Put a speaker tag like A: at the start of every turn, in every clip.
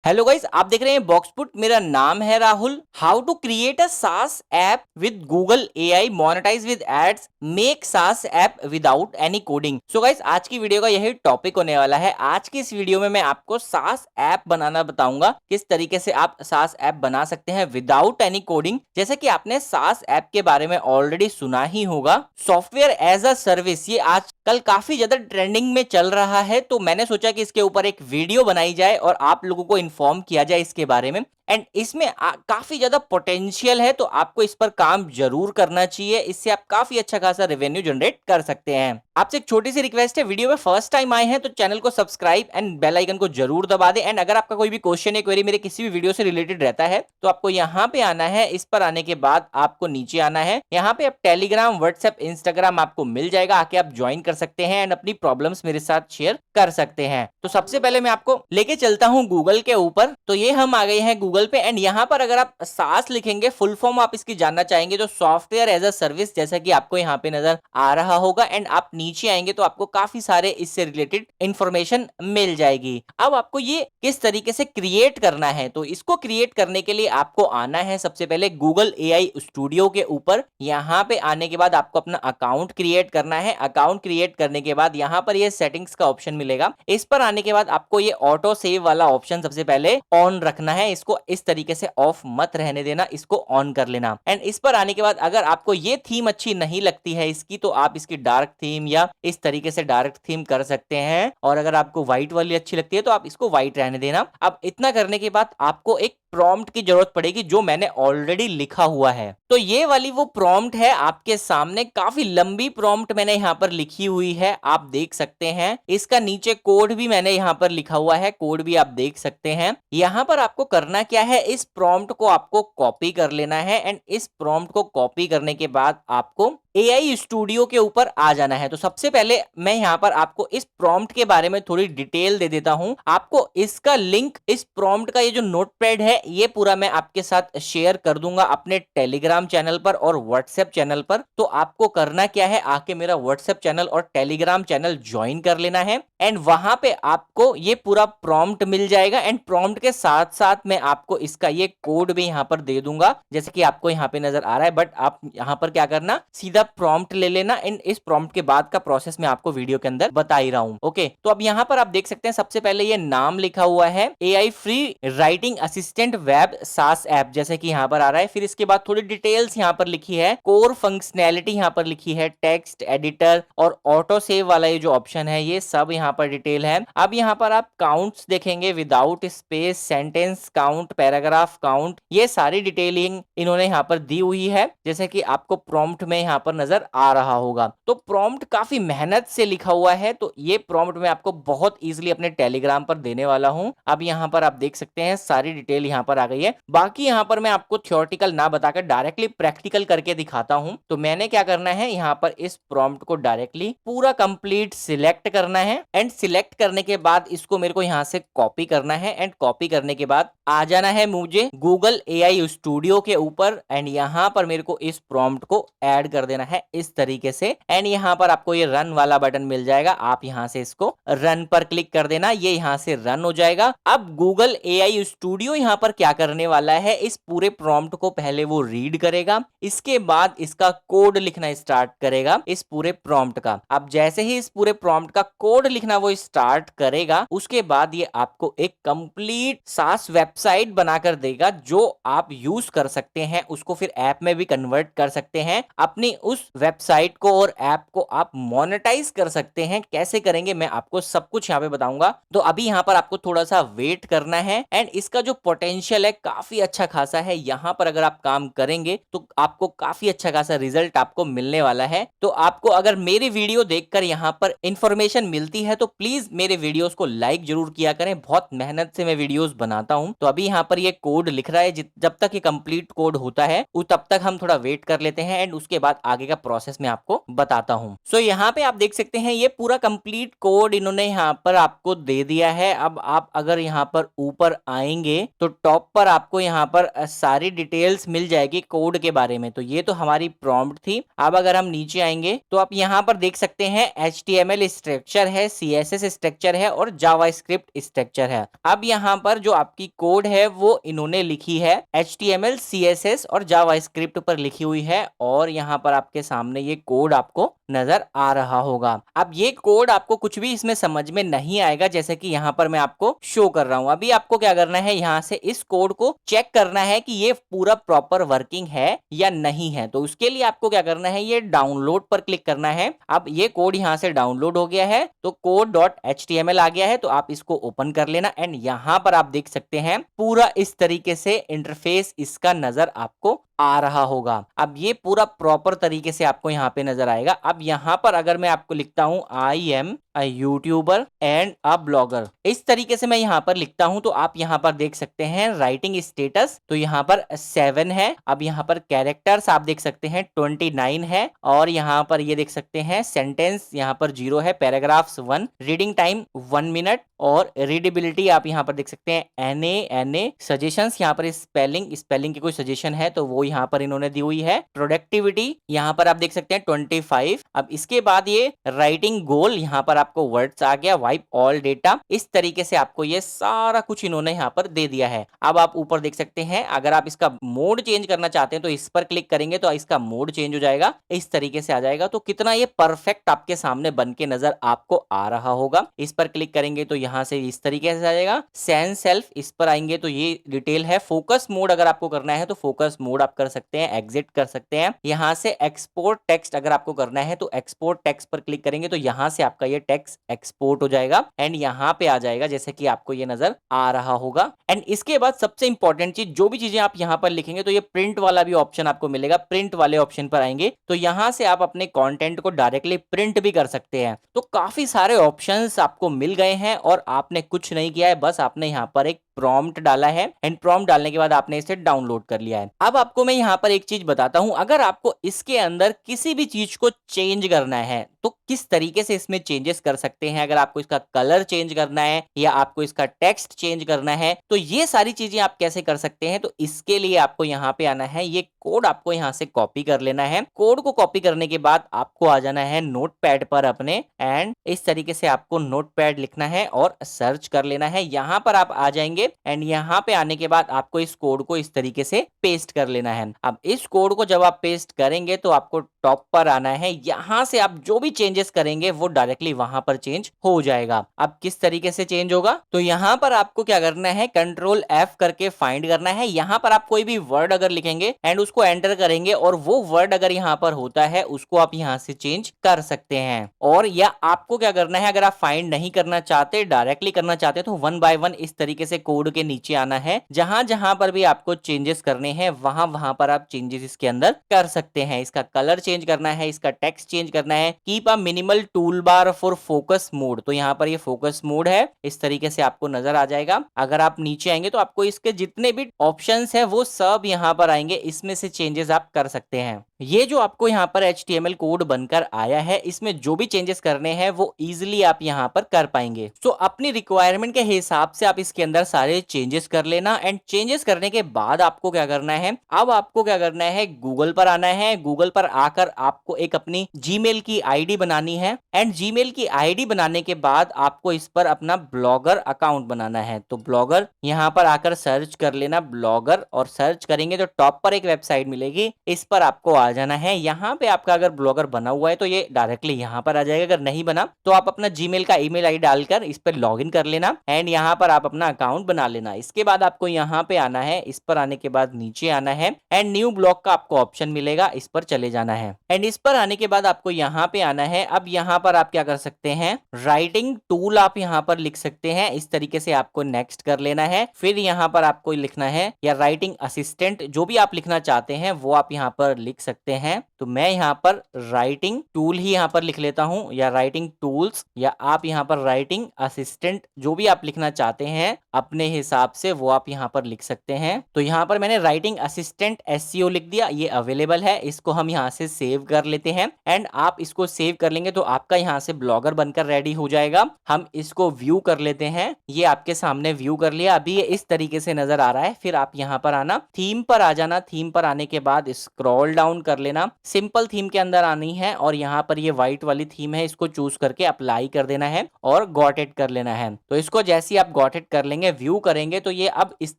A: Hello guys, आप देख रहे हैं बॉक्सपुट। मेरा नाम है Rahul. How to create a SaaS app with Google AI, monetize with ads, make SaaS app without any coding. So guys, आज की वीडियो का यही टॉपिक होने वाला है। आज की इस वीडियो में मैं आपको सास ऐप बनाना बताऊंगा, किस तरीके से आप सास ऐप बना सकते हैं विदाउट एनी कोडिंग। जैसे कि आपने सास ऐप के बारे में ऑलरेडी सुना ही होगा, सॉफ्टवेयर एज अ सर्विस। ये आजकल काफी ज्यादा ट्रेंडिंग में चल रहा है, तो मैंने सोचा कि इसके ऊपर एक वीडियो बनाई जाए और आप लोगों को इन्फॉर्म किया जाए इसके बारे में। एंड इसमें काफी ज्यादा पोटेंशियल है, तो आपको इस पर काम जरूर करना चाहिए। इससे आप काफी अच्छा खासा रेवेन्यू जनरेट कर सकते हैं। आपसे एक छोटी सी रिक्वेस्ट है, वीडियो में फर्स्ट टाइम आए हैं तो चैनल को सब्सक्राइब एंड बेल आइकन को जरूर दबा दें। एंड अगर आपका कोई भी क्वेश्चन या क्वेरी मेरे किसी भी वीडियो से रिलेटेड रहता है तो आपको यहाँ पे आना है। इस पर आने के बाद आपको नीचे आना है। यहाँ पे आप टेलीग्राम, व्हाट्सएप, इंस्टाग्राम आपको मिल जाएगा, आके आप ज्वाइन कर सकते हैं एंड अपनी प्रॉब्लम्स मेरे साथ शेयर कर सकते हैं। तो सबसे पहले मैं आपको लेके चलता हूँ गूगल के ऊपर। तो ये हम आ गए हैं गूगल पे एंड यहाँ पर अगर आप सास लिखेंगे, फुल फॉर्म आप इसकी जानना चाहेंगे तो सॉफ्टवेयर एज अ सर्विस, जैसा कि आपको यहाँ पे नजर आ रहा होगा। एंड आप नीचे आएंगे तो आपको काफी सारे इससे रिलेटेड इंफॉर्मेशन मिल जाएगी। अब आपको ये किस तरीके से क्रिएट करना है, तो इसको क्रिएट करने के लिए आपको आना है सबसे पहले गूगल एआई स्टूडियो के ऊपर। यहाँ पे आने के बाद आपको अपना अकाउंट क्रिएट करना है। अकाउंट क्रिएट करने के बाद यहाँ पर ये सेटिंग्स का ऑप्शन मिलेगा। इस पर आने के बाद आपको ये ऑटो सेव वाला ऑप्शन सबसे पहले ऑन रखना है। इसको इस तरीके से ऑफ मत रहने देना, इसको ऑन कर लेना। एंड इस पर आने के बाद अगर आपको ये थीम अच्छी नहीं लगती है इसकी, तो आप इसकी डार्क थीम या इस तरीके से डार्क थीम कर सकते हैं। और अगर आपको व्हाइट वाली अच्छी लगती है तो आप इसको व्हाइट रहने देना। अब इतना करने के बाद आपको एक प्रॉम्प्ट की जरूरत पड़ेगी, जो मैंने ऑलरेडी लिखा हुआ है। तो ये वाली वो प्रॉम्प्ट है आपके सामने। काफी लंबी प्रॉम्प्ट मैंने यहाँ पर लिखी हुई है, आप देख सकते हैं। इसका नीचे कोड भी मैंने यहाँ पर लिखा हुआ है, कोड भी आप देख सकते हैं। यहाँ पर आपको करना क्या है, इस प्रॉम्प्ट को आपको कॉपी कर लेना है। एंड इस प्रॉम्प्ट को कॉपी करने के बाद आपको एआई स्टूडियो के ऊपर आ जाना है। तो सबसे पहले मैं यहाँ पर आपको इस प्रॉम्प्ट के बारे में थोड़ी डिटेल दे देता हूँ। आपको इसका लिंक, इस प्रॉम्प्ट का ये जो नोटपैड है, ये पूरा मैं आपके साथ शेयर कर दूंगा अपने टेलीग्राम चैनल पर और व्हाट्सएप चैनल पर। तो आपको करना क्या है, आके मेरा व्हाट्सएप चैनल और टेलीग्राम चैनल ज्वाइन कर लेना है। एंड वहां पे आपको ये पूरा प्रॉम्प्ट मिल जाएगा। एंड प्रॉम्प्ट के साथ साथ मैं आपको इसका ये कोड भी यहाँ पर दे दूंगा, जैसे कि आपको यहाँ पे नजर आ रहा है। बट आप यहाँ पर क्या करना, सीधा प्रॉम्प्ट ले लेना। एंड इस प्रॉम्प्ट के बाद का प्रोसेस मैं आपको वीडियो के अंदर बता ही रहा हूँ। ओके, तो अब यहाँ पर आप देख सकते हैं सबसे पहले ये नाम लिखा हुआ है AI free writing assistant web सास ऐप, जैसे कि यहाँ पर आ रहा है। फिर इसके बाद थोड़ी डिटेल्स यहाँ पर लिखी है, कोर फंक्शनैलिटी यहाँ पर लिखी है, टेक्स्ट एडिटर और ऑटो सेव वाला ये जो ऑप्शन है, ये सब यहाँ पर डिटेल है। अब यहाँ पर आप काउंट्स देखेंगे, without space, sentence count, paragraph count, ये सारी डिटेलिंग इन्होंने यहाँ पर दी हुई है, जैसे कि आपको प्रॉम्प्ट में यहाँ पर नजर आ रहा होगा। तो प्रॉम्प्ट काफी मेहनत से लिखा हुआ है, तो ये प्रॉम्प्ट मैं आपको बहुत इजीली अपने टेलीग्राम पर देने वाला हूं। अब यहाँ पर आप देख सकते हैं सारी डिटेल यहाँ पर आ गई है। बाकी यहाँ पर मैं आपको थ्योरेटिकल ना बताकर डायरेक्टली प्रैक्टिकल करके दिखाता हूं। तो मैंने क्या करना है, यहाँ पर इस प्रॉम्प्ट को डायरेक्टली पूरा कंप्लीट सिलेक्ट करना है। एंड सिलेक्ट करने के बाद इसको मेरे को यहाँ से कॉपी करना है। एंड कॉपी करने के बाद आ जाना है मुझे गूगल एआई स्टूडियो के ऊपर। एंड यहाँ पर मेरे को इस प्रॉम्प्ट को ऐड कर देना है इस तरीके से। एंड यहाँ पर आपको ये रन वाला बटन मिल जाएगा, आप यहाँ से इसको रन पर क्लिक कर देना, ये यहाँ से रन हो जाएगा। अब गूगल एआई स्टूडियो यहाँ पर क्या करने वाला है, इस पूरे प्रॉम्प्ट को पहले वो रीड करेगा, इसके बाद इसका कोड लिखना स्टार्ट करेगा इस पूरे प्रॉम्प्ट का। अब जैसे ही इस पूरे प्रॉम्प्ट का कोड लिखना वो स्टार्ट करेगा, उसके बाद ये आपको एक कंप्लीट सास वेबसाइट बनाकर देगा, जो आप यूज कर सकते हैं। उसको फिर ऐप में भी कन्वर्ट कर सकते हैं। अपनी उस वेबसाइट को और ऐप को आप मोनेटाइज कर सकते हैं। कैसे करेंगे मैं आपको सब कुछ यहाँ पे बताऊंगा। तो अभी यहाँ पर आपको थोड़ा सा वेट करना है। एंड इसका जो पोटेंशियल है काफी अच्छा खासा है। यहाँ पर अगर आप काम करेंगे तो आपको काफी अच्छा खासा रिजल्ट आपको मिलने वाला है। तो आपको अगर मेरी वीडियो देखकर यहाँ पर इंफॉर्मेशन मिलती है तो प्लीज मेरे वीडियोस को लाइक जरूर किया करें। बहुत मेहनत से मैं वीडियोस बनाता हूँ। तो अभी यहाँ पर ये कोड लिख रहा है, जब तक ये कंप्लीट कोड होता है तब तक हम थोड़ा वेट कर लेते हैं। एंड उसके बाद आगे का प्रोसेस मैं आपको बताता हूँ। सो यहाँ पे आप देख सकते हैं ये पूरा कंप्लीट कोड इन्होंने यहाँ पर आपको दे दिया है। अब आप अगर यहाँ पर ऊपर आएंगे तो टॉप पर आपको यहाँ पर सारी डिटेल्स मिल जाएगी कोड के बारे में। तो ये तो हमारी प्रॉम्प्ट थी। अब अगर हम नीचे आएंगे तो आप यहाँ पर देख सकते हैं HTML स्ट्रक्चर है, CSS स्ट्रक्चर है और जावास्क्रिप्ट स्ट्रक्चर है। अब यहाँ पर जो आपकी कोड है वो इन्होंने लिखी है HTML, CSS और जावास्क्रिप्ट पर लिखी हुई है और यहाँ पर आपके सामने ये कोड आपको नजर आ रहा होगा। अब ये कोड आपको कुछ भी इसमें समझ में नहीं आएगा, जैसे कि यहाँ पर मैं आपको शो कर रहा हूँ। अभी आपको क्या करना है, यहाँ से इस कोड को चेक करना है कि ये पूरा प्रॉपर वर्किंग है या नहीं है। तो उसके लिए आपको क्या करना है, ये डाउनलोड पर क्लिक करना है। अब ये कोड यहाँ से डाउनलोड हो गया है तो code.html आ गया है, तो आप इसको ओपन कर लेना एंड यहाँ पर आप देख सकते हैं पूरा इस तरीके से इंटरफेस इसका नजर आपको आ रहा होगा। अब ये पूरा प्रॉपर तरीके से आपको यहाँ पे नजर आएगा। अब यहाँ पर अगर मैं आपको लिखता हूं I am a YouTuber and a blogger, इस तरीके से मैं यहाँ पर लिखता हूं तो आप यहाँ पर देख सकते हैं राइटिंग स्टेटस तो यहाँ पर 7 है। अब यहाँ पर कैरेक्टर्स आप देख सकते हैं 29 है और यहाँ पर ये देख सकते हैं सेंटेंस यहाँ पर 0 है, पैराग्राफ्स 1, रीडिंग टाइम 1 मिनट और रीडेबिलिटी आप यहाँ पर देख सकते हैं NA सजेशंस, यहाँ पर स्पेलिंग की कोई सजेशन है तो वो यहाँ पर इन्होंने दी हुई है। प्रोडक्टिविटी यहाँ पर आप देख सकते हैं 25। अब इसके बाद ये राइटिंग गोल, यहाँ पर आपको वर्ड्स आ गया, वाइप ऑल डेटा, इस तरीके से आपको ये सारा कुछ इन्होंने यहाँ पर दे दिया है। अब आप ऊपर देख सकते हैं अगर आप इसका मोड चेंज करना चाहते हैं तो इस पर क्लिक करेंगे तो इसका मोड चेंज हो जाएगा, इस तरीके से आ जाएगा। तो कितना ये परफेक्ट आपके सामने बन के नजर आपको आ रहा होगा। इस पर क्लिक करेंगे तो यहाँ से इस तरीके से आ जाएगा। सेंस सेल्फ, इस पर आएंगे तो ये डिटेल है। फोकस मोड अगर आपको करना है तो फोकस मोड आप कर सकते हैं, एग्जिट कर सकते हैं। यहाँ से एक्सपोर्ट टेक्स्ट अगर आपको करना है तो एक्सपोर्ट टेक्स्ट पर क्लिक करेंगे तो यहाँ से आपका ये टेक्स्ट एक्सपोर्ट हो जाएगा एंड यहाँ पे आ जाएगा जैसे कि आपको ये नजर आ रहा होगा। एंड इसके बाद सबसे इंपॉर्टेंट चीज, जो भी चीजें आप यहाँ पर लिखेंगे तो ये प्रिंट वाला भी ऑप्शन आपको मिलेगा। प्रिंट वाले ऑप्शन पर आएंगे तो यहाँ से आप अपने कंटेंट को डायरेक्टली प्रिंट भी कर सकते हैं। तो काफी सारे ऑप्शंस आपको मिल गए हैं और आपने कुछ नहीं किया है, बस आपने यहाँ पर एक प्रॉम्प्ट डाला है एंड प्रॉम्प्ट डालने के बाद आपने इसे डाउनलोड कर लिया है। अब आपको मैं यहाँ पर एक चीज बताता हूं, अगर आपको इसके अंदर किसी भी चीज को चेंज करना है तो किस तरीके से इसमें चेंजेस कर सकते हैं। अगर आपको इसका कलर चेंज करना है या आपको इसका टेक्स्ट चेंज करना है तो ये सारी चीजें आप कैसे कर सकते हैं। तो इसके लिए आपको यहाँ पे आना है, ये कोड आपको यहाँ से कॉपी कर लेना है। कोड को कॉपी करने के बाद आपको आ जाना है नोटपैड पर अपने एंड इस तरीके से आपको नोटपैड लिखना है और सर्च कर लेना है। यहाँ पर आप आ जाएंगे एंड यहाँ पे आने के बाद आपको इस कोड को इस तरीके से पेस्ट कर लेना है। अब इस कोड को जब आप पेस्ट करेंगे तो आपको टॉप पर आना है, यहाँ से आप जो भी चेंजेस करेंगे वो डायरेक्टली वहां पर चेंज हो जाएगा। अब किस तरीके से चेंज होगा, तो यहाँ पर आपको क्या करना है, कंट्रोल F करके फाइंड करना है। यहाँ पर आप कोई भी वर्ड अगर लिखेंगे एंड उसको एंटर करेंगे और वो वर्ड अगर यहाँ पर होता है उसको आप यहाँ से चेंज कर सकते हैं। और या आपको क्या करना है, अगर आप फाइंड नहीं करना चाहते, डायरेक्टली करना चाहते तो 1 बाय 1 इस तरीके से कोड के नीचे आना है। जहां जहां पर भी आपको चेंजेस करने हैं वहां वहां पर आप चेंजेस इसके अंदर कर सकते हैं। इसका कलर चेंज करना है, इसका टेक्स्ट चेंज करना है। Keep a minimal tool bar for focus mode, तो यहाँ पर ये फोकस मोड है, इस तरीके से आपको नजर आ जाएगा। अगर आप नीचे आएंगे तो आपको इसके जितने भी ऑप्शंस है वो सब यहाँ पर आएंगे, इसमें से चेंजेस आप कर सकते हैं। ये जो आपको यहाँ पर HTML कोड बनकर आया है, इसमें जो भी चेंजेस करने हैं वो इजीली आप यहाँ पर कर पाएंगे। तो अपनी रिक्वायरमेंट के हिसाब से आप इसके अंदर सारे चेंजेस कर लेना। एंड चेंजेस करने के बाद आपको क्या करना है, अब आपको क्या करना है, गूगल पर आना है। गूगल पर आकर आपको एक अपनी जीमेल की आईडी बनानी है एंड जीमेल की आईडी बनाने के बाद आपको इस पर अपना ब्लॉगर अकाउंट बनाना है। तो ब्लॉगर यहाँ पर आकर सर्च कर लेना ब्लॉगर, और सर्च करेंगे तो टॉप पर एक वेबसाइट मिलेगी, इस पर आपको आ जाना है। यहाँ पे आपका अगर ब्लॉगर बना हुआ है तो ये डायरेक्टली यहाँ पर आ जाएगा, अगर नहीं बना तो आप अपना जीमेल का ईमेल आईडी डालकर इस पर लॉगिन कर लेना एंड यहाँ पर आप अपना अकाउंट बना लेना। इसके बाद आपको यहाँ पे आना है, इस पर आने के बाद नीचे आना है एंड न्यू ब्लॉग का आपको ऑप्शन मिलेगा, इस पर चले जाना है। एंड इस पर आने के बाद आपको यहाँ पे आना है। अब यहाँ पर आप क्या कर सकते हैं, राइटिंग टूल आप यहाँ पर लिख सकते हैं, इस तरीके से आपको नेक्स्ट कर लेना है। फिर यहाँ पर आपको लिखना है या राइटिंग असिस्टेंट, जो भी आप लिखना चाहते हैं वो आप यहाँ पर लिख सकते हैं। तो मैं यहाँ पर राइटिंग टूल ही यहाँ पर लिख लेता हूँ, या राइटिंग टूल्स, या आप यहाँ पर राइटिंग असिस्टेंट, जो भी आप लिखना चाहते हैं अपने हिसाब से वो आप यहाँ पर लिख सकते हैं। तो यहाँ पर मैंने राइटिंग असिस्टेंट एसईओ लिख दिया, ये अवेलेबल है, इसको हम यहाँ से सेव कर लेते हैं। एंड आप इसको सेव कर लेंगे तो आपका यहाँ से ब्लॉगर बनकर रेडी हो जाएगा। हम इसको व्यू कर लेते हैं, ये आपके सामने व्यू कर लिया, अभी ये इस तरीके से नजर आ रहा है। फिर आप यहाँ पर आना, थीम पर आ जाना, थीम पर आने के बाद स्क्रॉल डाउन कर लेना, सिंपल थीम के अंदर आनी है और यहाँ पर ये व्हाइट वाली थीम है, इसको चूज करके अप्लाई कर देना है और गॉट इट कर लेना है। तो इसको जैसे ही आप गॉट इट कर लेंगे, व्यू करेंगे तो ये अब इस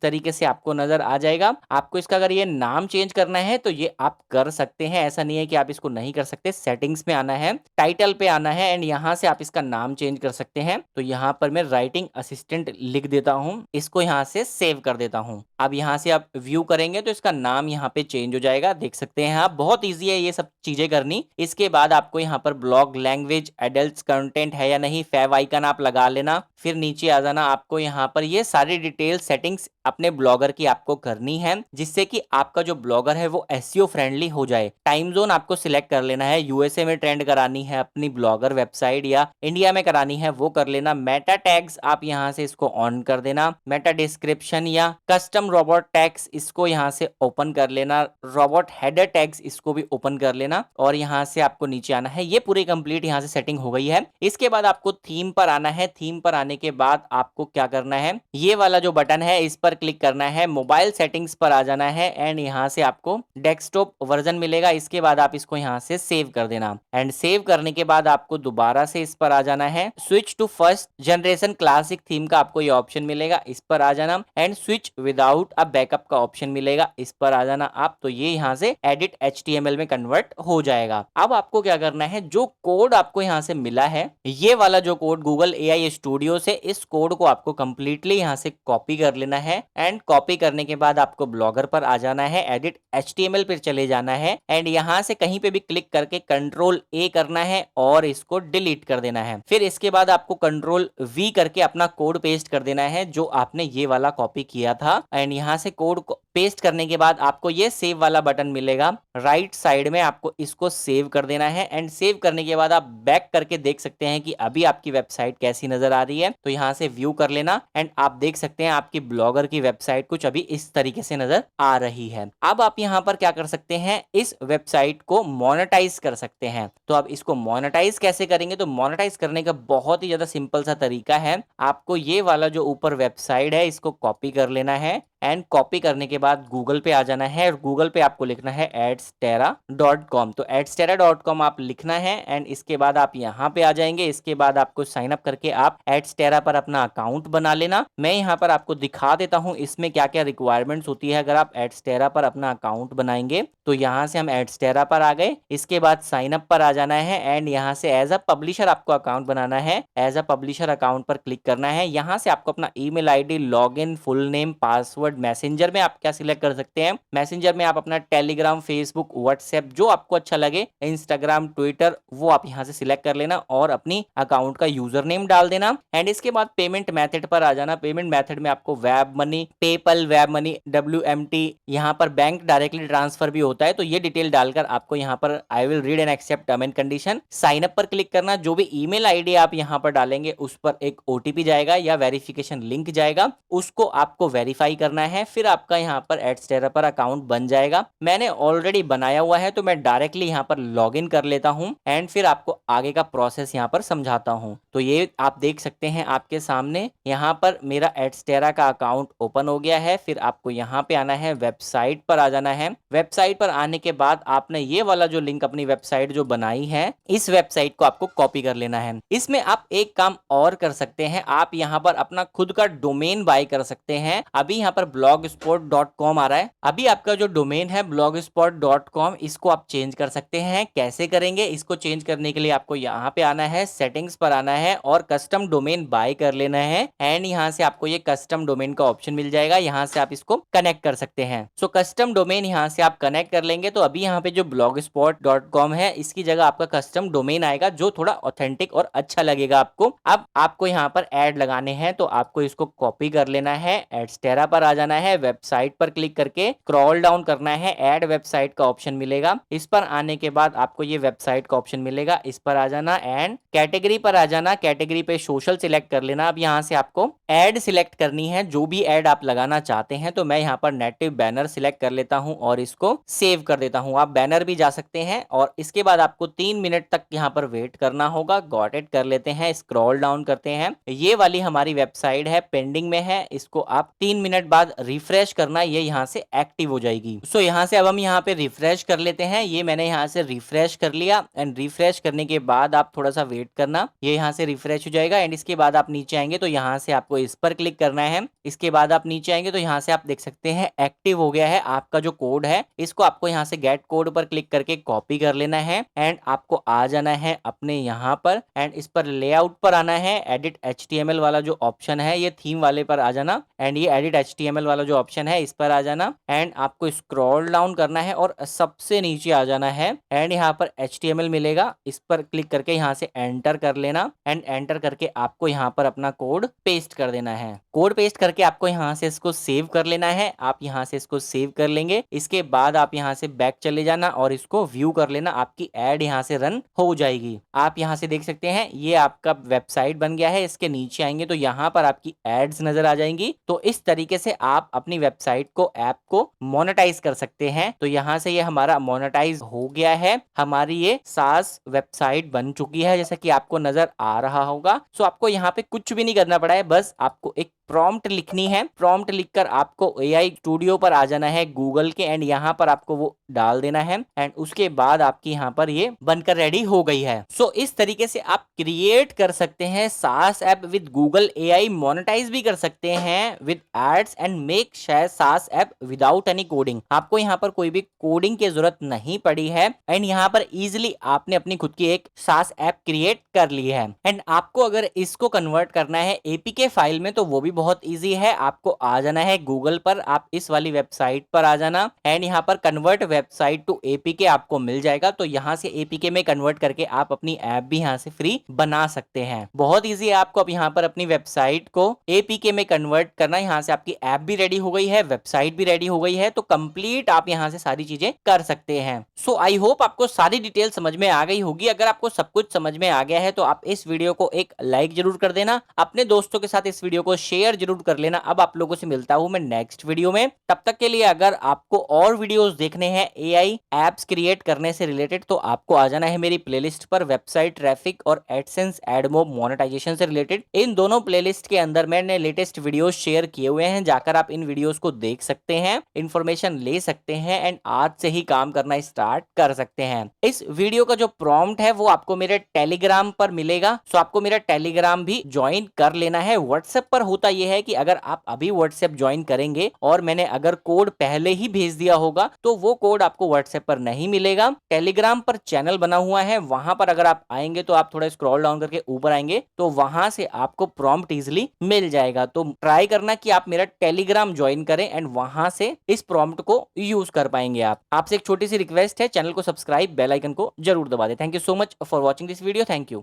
A: तरीके से आपको नजर आ जाएगा। आपको इसका अगर ये नाम चेंज करना है तो ये आप कर सकते हैं, ऐसा नहीं है कि आप इसको नहीं कर सकते। सेटिंग्स में आना है, टाइटल पे आना है एंड यहाँ से आप इसका नाम चेंज कर सकते हैं। तो यहाँ पर मैं राइटिंग असिस्टेंट लिख देता हूँ, इसको यहाँ से सेव कर देता हूँ। अब यहाँ से आप व्यू करेंगे तो इसका नाम यहाँ पे चेंज हो जाएगा, देख सकते हैं आप। बहुत ईजी है ये सब चीजें करनी। इसके बाद आपको यहाँ पर ब्लॉग लैंग्वेज एडल्ट कंटेंट है या नहीं, फेव आइकन आप लगा लेना, फिर नीचे आ जाना। आपको यहाँ पर ये सारी डिटेल सेटिंग्स अपने ब्लॉगर की आपको करनी है, जिससे कि आपका जो ब्लॉगर है वो एसईओ फ्रेंडली हो जाए। टाइम जोन आपको सिलेक्ट कर लेना है, यूएसए में ट्रेंड करानी है अपनी ब्लॉगर वेबसाइट या इंडिया में करानी है वो कर लेना। मेटा टैग्स आप यहाँ से इसको ऑन कर देना, मेटा डिस्क्रिप्शन या कस्टम रोबोट टैग्स इसको यहाँ से ओपन कर लेना, रोबोट हेडर टैग्स इसको भी ओपन कर लेना और यहाँ से आपको नीचे आना है। ये पूरी कंप्लीट यहाँ से सेटिंग हो गई है। इसके बाद आपको थीम पर आना है, थीम पर आने के बाद आपको क्या करना है, ये वाला जो बटन है इस पर क्लिक करना है, मोबाइल सेटिंग्स पर आ जाना है एंड यहाँ से आपको डेस्कटॉप वर्जन मिलेगा। इसके बाद आप इसको यहाँ से सेव कर देना एंड सेव करने के बाद आपको दोबारा से इस पर आ जाना है, switch to first generation classic theme का आपको ये ऑप्शन मिलेगा, इस पर आ जाना and switch without a backup का ऑप्शन मिलेगा, इस पर आ जाना आप। तो ये यहाँ से एडिट HTML में कन्वर्ट हो जाएगा। अब आपको क्या करना है, जो कोड आपको यहाँ से मिला है, ये वाला जो कोड गूगल AI स्टूडियो से, इस कोड को आपको कंप्लीटली यहाँ से कॉपी कर लेना है एंड कॉपी करने के बाद आपको ब्लॉगर पर आ जाना है, एडिट HTML पर चले जाना है एंड यहाँ से कहीं पे भी क्लिक करके कंट्रोल A करना है और इसको डिलीट कर देना है। फिर इसके बाद आपको कंट्रोल V करके अपना कोड पेस्ट कर देना है जो आपने ये वाला कॉपी किया था एंड यहाँ से कोड को पेस्ट करने के बाद आपको ये सेव वाला बटन मिलेगा राइट साइड में, आपको इसको सेव कर देना है एंड सेव करने के बाद आप बैक करके देख सकते हैं कि अभी आपकी वेबसाइट कैसी नजर आ रही है। तो यहाँ से व्यू कर लेना एंड आप देख सकते हैं आपकी ब्लॉगर की वेबसाइट कुछ अभी इस तरीके से नजर आ रही है। अब आप यहाँ पर क्या कर सकते हैं, इस वेबसाइट को मोनेटाइज कर सकते हैं। तो अब इसको मोनेटाइज कैसे करेंगे, तो मोनेटाइज करने का बहुत ही ज्यादा सिंपल सा तरीका है। आपको ये वाला जो ऊपर वेबसाइट है इसको कॉपी कर लेना है एंड कॉपी करने के बाद गूगल पे आ जाना है और गूगल पे आपको लिखना है adstera.com। तो adstera.com आप लिखना है एंड इसके बाद आप यहाँ पे आ जाएंगे। इसके बाद आपको साइन अप करके आप adstera पर अपना अकाउंट बना लेना। मैं यहाँ पर आपको दिखा देता हूँ इसमें क्या क्या रिक्वायरमेंट्स होती है अगर आप adstera पर अपना अकाउंट बनाएंगे। तो यहाँ से हम adstera पर आ गए, इसके बाद साइन अप पर आ जाना है एंड यहाँ से एज अ पब्लिशर आपको अकाउंट बनाना है। एज अ पब्लिशर अकाउंट पर क्लिक करना है, यहाँ से आपको अपना email ID, login, full name, password, messenger में आप क्या सिलेक्ट कर सकते हैं, मैसेंजर में आप अपना टेलीग्राम, फेसबुक, व्हाट्सएप जो आपको अच्छा लगे, इंस्टाग्राम, ट्विटर, वो आप यहां से सिलेक्ट कर लेना और अपनी अकाउंट का यूजर नेम डाल देना एंड इसके बाद पेमेंट मेथड पर आ जाना। पेमेंट मेथड में आपको web money, PayPal, web money, WMT, यहाँ पर बैंक डायरेक्टली ट्रांसफर भी होता है। तो ये डिटेल डालकर आपको यहाँ पर I will read and accept term and condition, sign up पर क्लिक करना। जो भी ईमेल आईडी आप यहाँ पर डालेंगे उस पर एक OTP जाएगा या वेरिफिकेशन लिंक जाएगा, उसको आपको वेरीफाई करना है। फिर आपका यहाँ पर एडस्टेरा पर अकाउंट बन जाएगा। मैंने ऑलरेडी बनाया हुआ है तो मैं डायरेक्टली यहाँ पर लॉगिन कर लेता हूँ एंड फिर आपको आगे का प्रोसेस यहाँ पर समझाता हूँ। तो ये आप देख सकते हैं आपके सामने यहाँ पर मेरा एडस्टेरा का अकाउंट ओपन हो गया है। फिर आपको यहाँ पे आना है, वेबसाइट पर आ जाना है। वेबसाइट पर आने के बाद आपने ये वाला जो लिंक अपनी वेबसाइट जो बनाई है, इस वेबसाइट को आपको कॉपी कर लेना है। इसमें आप एक काम और कर सकते हैं, आप यहाँ पर अपना खुद का डोमेन बाय कर सकते हैं। अभी यहाँ पर blogspot.com आ रहा है, अभी आपका जो डोमेन है blogspot.com, इसको आप चेंज कर सकते हैं। कैसे करेंगे, इसको चेंज करने के लिए आपको यहाँ पे आना है, सेटिंग्स पर आना है और कस्टम डोमेन बाय कर लेना है एंड यहाँ से आपको ये कस्टम डोमेन का ऑप्शन मिल जाएगा, यहाँ से आप इसको कनेक्ट कर सकते हैं। सो कस्टम डोमेन यहाँ से आप कनेक्ट कर लेंगे तो अभी यहाँ पे जो blogspot.com है इसकी जगह आपका कस्टम डोमेन आएगा जो थोड़ा ऑथेंटिक और अच्छा लगेगा आपको। अब आपको यहाँ पर ऐड लगाने हैं तो आपको इसको कॉपी कर लेना है, एडस्टेरा पर आ जाना है, वेबसाइट पर क्लिक करके स्क्रॉल डाउन करना है, ऐड वेबसाइट का ऑप्शन मिलेगा। इस पर आने के बाद आपको ये वेबसाइट का ऑप्शन मिलेगा, इस पर आ जाना एंड कैटेगरी पर आ जाना। कैटेगरी पे सोशल सिलेक्ट कर लेना। अब यहाँ से आपको एड सिलेक्ट करनी है, जो भी एड आप लगाना चाहते हैं। तो मैं यहाँ पर नेटिव बैनर सिलेक्ट कर लेता हूँ और इसको सेव कर देता हूँ। आप बैनर भी जा सकते हैं और इसके बाद आपको 3 मिनट तक यहाँ पर वेट करना होगा। गॉट इट कर लेते हैं, स्क्रॉल डाउन करते हैं। ये वाली हमारी वेबसाइट है, पेंडिंग में है, इसको आप 3 मिनट बाद रिफ्रेश करना, ये यहाँ से एक्टिव हो जाएगी। सो यहाँ से अब हम यहाँ पे रिफ्रेश कर लेते हैं। ये मैंने यहाँ से रिफ्रेश कर लिया एंड रिफ्रेश करने के बाद आप थोड़ा सा वेट करना, ये यहाँ से रिफ्रेश हो जाएगा। एंड इसके बाद आप नीचे आएंगे तो यहाँ से आपको इस पर क्लिक करना है। इसके बाद आप नीचे आएंगे तो यहाँ से आप देख सकते हैं एक्टिव हो गया है आपका जो कोड है। इसको आपको यहाँ से गेट कोड पर क्लिक करके कॉपी कर लेना है एंड आपको आ जाना है अपने यहाँ पर एंड इस पर लेआउट पर आना है। एडिट HTML वाला जो ऑप्शन है, ये थीम वाले पर आ जाना एंड ये एडिट HTML वाला जो ऑप्शन है इस पर आ जाना एंड आपको स्क्रॉल डाउन करना है और सबसे नीचे आ जाना है एंड यहाँ पर HTML मिलेगा, इस पर क्लिक करके यहाँ से एंटर कर लेना एंड एंटर करके आपको यहाँ पर अपना कोड पेस्ट कर देना है। कोड पेस्ट करके आपको यहाँ से इसको सेव कर लेना है। आप यहाँ से इसको सेव कर लेंगे, इसके बाद आप यहाँ से बैक चले जाना और इसको व्यू कर लेना। आपकी एड यहाँ से रन हो जाएगी। आप यहाँ से देख सकते हैं ये आपका वेबसाइट बन गया है। इसके नीचे आएंगे तो यहाँ पर आपकी एड्स नजर आ जाएंगी। तो इस तरीके से आप अपनी वेबसाइट को, ऐप को मोनेटाइज कर सकते हैं। तो यहाँ से ये हमारा मोनेटाइज हो गया है, हमारी ये SaaS वेबसाइट बन चुकी है जैसा कि आपको नजर आ रहा होगा। सो आपको यहाँ पे कुछ भी नहीं करना पड़ा है, बस आपको एक प्रॉम्प्ट लिखनी है। प्रॉम्प्ट लिखकर आपको AI स्टूडियो पर आ जाना है गूगल के एंड यहाँ पर आपको वो डाल देना है एंड उसके बाद आपकी यहाँ पर ये बनकर रेडी हो गई है। सो इस तरीके से आप क्रिएट कर सकते हैं SaaS app with Google AI, monetize भी कर सकते हैं with ads and make SaaS app without any coding. आपको यहाँ पर कोई भी कोडिंग की जरूरत नहीं पड़ी है एंड यहाँ पर इजिली आपने अपनी खुद की एक SaaS ऐप क्रिएट कर ली है। एंड आपको अगर इसको कन्वर्ट करना है APK फाइल में तो वो भी बहुत इजी है। आपको आ जाना है गूगल पर, आप इस वाली वेबसाइट पर आ जाना एंड यहाँ पर कन्वर्ट वेबसाइट टू APK आपको मिल जाएगा। तो यहाँ से APK में कन्वर्ट करके आप अपनी ऐप भी यहाँ से फ्री बना सकते हैं। बहुत इजी है आपको अब यहाँ पर अपनी वेबसाइट को APK में कन्वर्ट करना। यहाँ से आपकी ऐप भी रेडी हो गई है, वेबसाइट भी रेडी हो गई है। तो कंप्लीट आप यहाँ से सारी चीजें कर सकते हैं। सो आई होप आपको सारी डिटेल समझ में आ गई होगी। अगर आपको सब कुछ समझ में आ गया है तो आप इस वीडियो को एक लाइक जरूर कर देना, अपने दोस्तों के साथ इस वीडियो को शेयर जरूर कर लेना। अब आप लोगों से मिलता हूं मैं नेक्स्ट वीडियो में। तब तक के लिए अगर आपको और वीडियोस देखने हैं AI एप्स क्रिएट करने से रिलेटेड तो आपको आ जाना है मेरी प्लेलिस्ट पर, वेबसाइट ट्रैफिक और एडसेंस एडमोब मोनेटाइजेशन से रिलेटेड। इन दोनों प्लेलिस्ट के अंदर मैंने लेटेस्ट वीडियोस शेयर किए हुए हैं, जाकर आप इन वीडियोस को देख सकते हैं, इंफॉर्मेशन ले सकते हैं एंड आज से ही काम करना स्टार्ट कर सकते हैं। इस वीडियो का जो प्रॉम्प्ट है वो आपको मेरे टेलीग्राम पर मिलेगा। सो आपको मेरा टेलीग्राम भी ज्वाइन कर लेना है। व्हाट्सएप पर होता यह है कि अगर आप अभी व्हाट्सएप ज्वाइन करेंगे और मैंने अगर कोड पहले ही भेज दिया होगा तो वो कोड आपको व्हाट्सएप पर नहीं मिलेगा। टेलीग्राम पर चैनल बना हुआ है, वहां पर अगर आप आएंगे तो आप थोड़ा स्क्रॉल डाउन करके ऊपर आएंगे तो वहां से आपको प्रॉम्प्ट इजिली मिल जाएगा। तो ट्राई करना कि आप मेरा टेलीग्राम ज्वाइन करें एंड वहां से इस प्रॉम्प्ट को यूज कर पाएंगे। आप आपसे एक छोटी सी रिक्वेस्ट है, चैनल को सब्सक्राइब, बेल आइकन को जरूर दबा दें। Thank you so much for watching this video. Thank you.